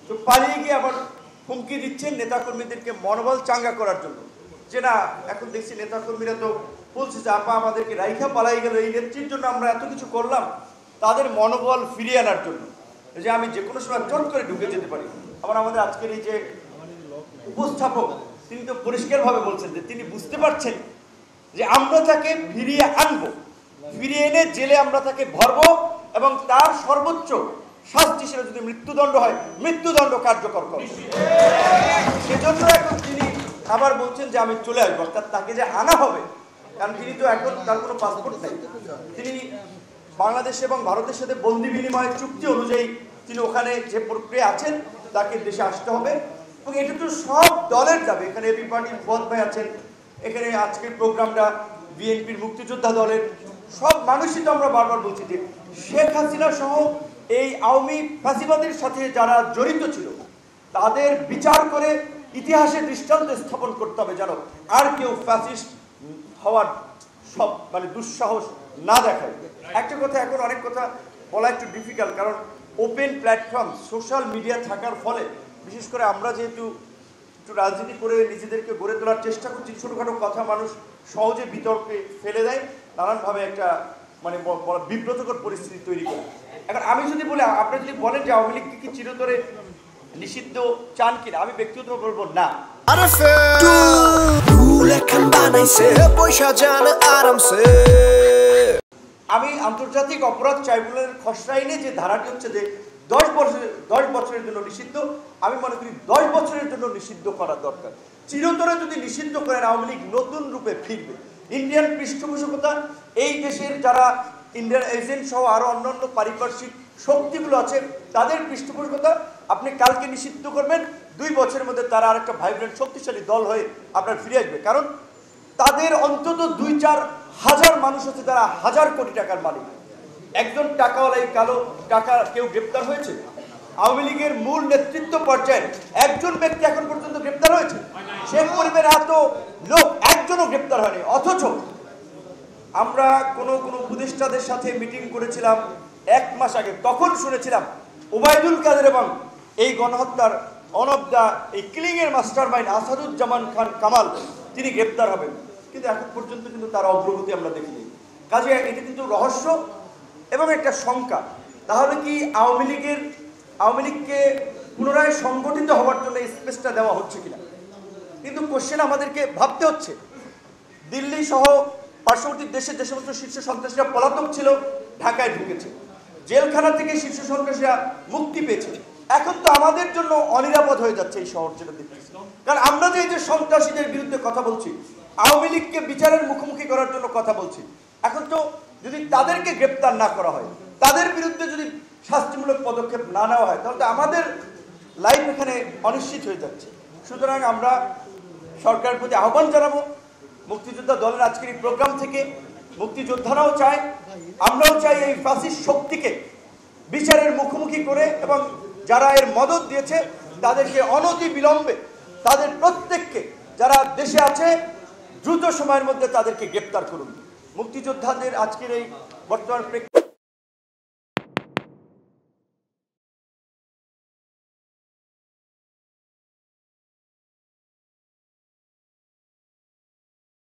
তো পালিয়ে গিয়ে আবার হুমকি দিচ্ছেন নেতাকর্মীদেরকে মনোবল চাঙ্গা করার জন্য, যে না এখন দেখছি নেতাকর্মীরা তো বলছে যে আপা আমাদেরকে রাইখা পালাই গেল, এই নেত্রীর জন্য আমরা এত কিছু করলাম, তাদের মনোবল ফিরিয়ে আনার জন্য যে আমি যে কোনো সময় চট করে ঢুকে যেতে পারি। আবার আমাদের আজকের এই যে উপস্থাপক, তিনি তো পরিষ্কারভাবে বলছেন যে তিনি বুঝতে পারছেন যে আমরা তাকে ফিরিয়ে আনবো, ফিরিয়ে এনে জেলে আমরা তাকে ভরবো এবং তার সর্বোচ্চ শাস্তি হিসেবে যদি মৃত্যুদণ্ড হয়, মৃত্যুদণ্ড কার্যকর করবে। সেজন্য এখন তিনি আবার বলছেন যে আমি চলে আসবো, অর্থাৎ তাকে যে আনা হবে, কারণ তিনি তো এখন তার কোনো পাসপোর্ট নেই, তিনি বাংলাদেশ এবং ভারতের সাথে বন্দি বিনিময় চুক্তি অনুযায়ী তিনি ওখানে যে প্রক্রিয়া আছেন তাকে দেশে আসতে হবে। এবং এটা তো সব দলের যাবে, এখানে এবি পার্টির পদ ভাই আছেন, এখানে আজকের প্রোগ্রামটা বিএনপির মুক্তিযোদ্ধা দলের সব মানুষই তো আমরা বারবার বলছি যে শেখ হাসিনা সহ এই আওয়ামী ফ্যাসিবাদের সাথে যারা জড়িত ছিল তাদের বিচার করে ইতিহাসে দৃষ্টান্ত স্থাপন করতে হবে, যেন আর কেউ ফ্যাসিস্ট হওয়ার সব মানে দুঃসাহস না দেখায়। একটা কথা, এখন অনেক কথা বলা একটু ডিফিকাল্ট, কারণ ওপেন প্ল্যাটফর্ম সোশ্যাল মিডিয়া থাকার ফলে বিশেষ করে আমরা যেহেতু একটু রাজনীতি করে নিজেদেরকে গড়ে তোলার চেষ্টা করছি, ছোটোখাটো কথা মানুষ সহজে বিতর্কে ফেলে দেয়, নানানভাবে একটা মানে বিব্রতকর পরিস্থিতি তৈরি করে। এখন আমি যদি বলি, আপনি যদি বলেন যে আওয়ামী লীগকে কি চিরতরে নিষিদ্ধ চান কিনা, আমি ব্যক্তিগতভাবে বলবো না। আমি আন্তর্জাতিক অপরাধ ট্রাইব্যুনালের খসড়া আইনে যে ধারাটি হচ্ছে যে 10 বছরের জন্য নিষিদ্ধ, আমি মনে করি 10 বছরের জন্য নিষিদ্ধ করা দরকার। চিরতরে যদি নিষিদ্ধ করেন আওয়ামী লীগ নতুন রূপে ফিরবে। ইন্ডিয়ান পৃষ্ঠপোষকতা, এই দেশের যারা ইন্ডিয়ান এজেন্ট সহ আরো অন্যান্য পারিপার্শ্বিক শক্তিগুলো আছে তাদের পৃষ্ঠপোষকতা আপনি কালকে নিষিদ্ধ করবেন, 2 বছরের মধ্যে তারা আরেকটা ভাইব্রেন্ট শক্তিশালী দল হয়ে আপনার ফিরে আসবে। কারণ তাদের অন্তত 2-4 হাজার মানুষ আছে যারা হাজার কোটি টাকার মালিক। একজন টাকাওয়ালাই কালো টাকা কেউ গ্রেপ্তার হয়েছে? আওয়ামী লীগের মূল নেতৃত্ব পর্যায়ে একজন ব্যক্তি এখন পর্যন্ত গ্রেপ্তার হয়েছে? শেখ পরিবারের এত লোক একজনও গ্রেপ্তার হয়নি। অথচ আমরা কোনো উপদেষ্টাদের সাথে মিটিং করেছিলাম 1 মাস আগে, তখন শুনেছিলাম ওবায়দুল কাদের এবং এই গণহত্যার অনবদা এই কিলিংয়ের মাস্টারমাইন্ড আসাদুজ্জামান খান কামাল তিনি গ্রেপ্তার হবেন, কিন্তু এখন পর্যন্ত কিন্তু তার অগ্রগতি আমরা দেখিনি। কাজে এটা কিন্তু রহস্য এবং একটা শঙ্কা। তাহলে কি আওয়ামী লীগকে পুনরায় সংগঠিত হওয়ার জন্য স্পেসটা দেওয়া হচ্ছে কিনা? কিন্তু কোশ্চেন আমাদেরকে ভাবতে হচ্ছে। দিল্লি সহ পার্শ্ববর্তী দেশে যে সমস্ত শীর্ষ সন্ত্রাসীরা পলাতক ছিল ঢাকায় ঢুকেছে, জেলখানা থেকে শীর্ষ সন্ত্রাসীরা মুক্তি পেয়েছে। এখন তো আমাদের জন্য অনিরাপদ হয়ে যাচ্ছে এই শহর যেটা দেখতেছি। কারণ আমরা যে এই যে সন্ত্রাসীদের বিরুদ্ধে কথা বলছি, আওয়ামী লীগকে বিচারের মুখোমুখি করার জন্য কথা বলছি, এখন তো যদি তাদেরকে গ্রেপ্তার না করা হয়, তাদের বিরুদ্ধে যদি শাস্তিমূলক পদক্ষেপ না নেওয়া হয়, তাহলে আমাদের লাইফ এখানে অনিশ্চিত হয়ে যাচ্ছে। সুতরাং আমরা সরকারের প্রতি আহ্বান জানাবো, মুক্তিযোদ্ধা দলের আজকের এই প্রোগ্রাম থেকে মুক্তিযোদ্ধারাও চায়, আমরাও চাই এই ফ্যাসিস্ট শক্তিকে বিচারের মুখোমুখি করে এবং যারা এর মদত দিয়েছে তাদেরকে অনতি বিলম্বে তাদের প্রত্যেককে যারা দেশে আছে দ্রুত সময়ের মধ্যে তাদেরকে গ্রেপ্তার করুন। মুক্তিযোদ্ধাদের আজকের এই বর্তমান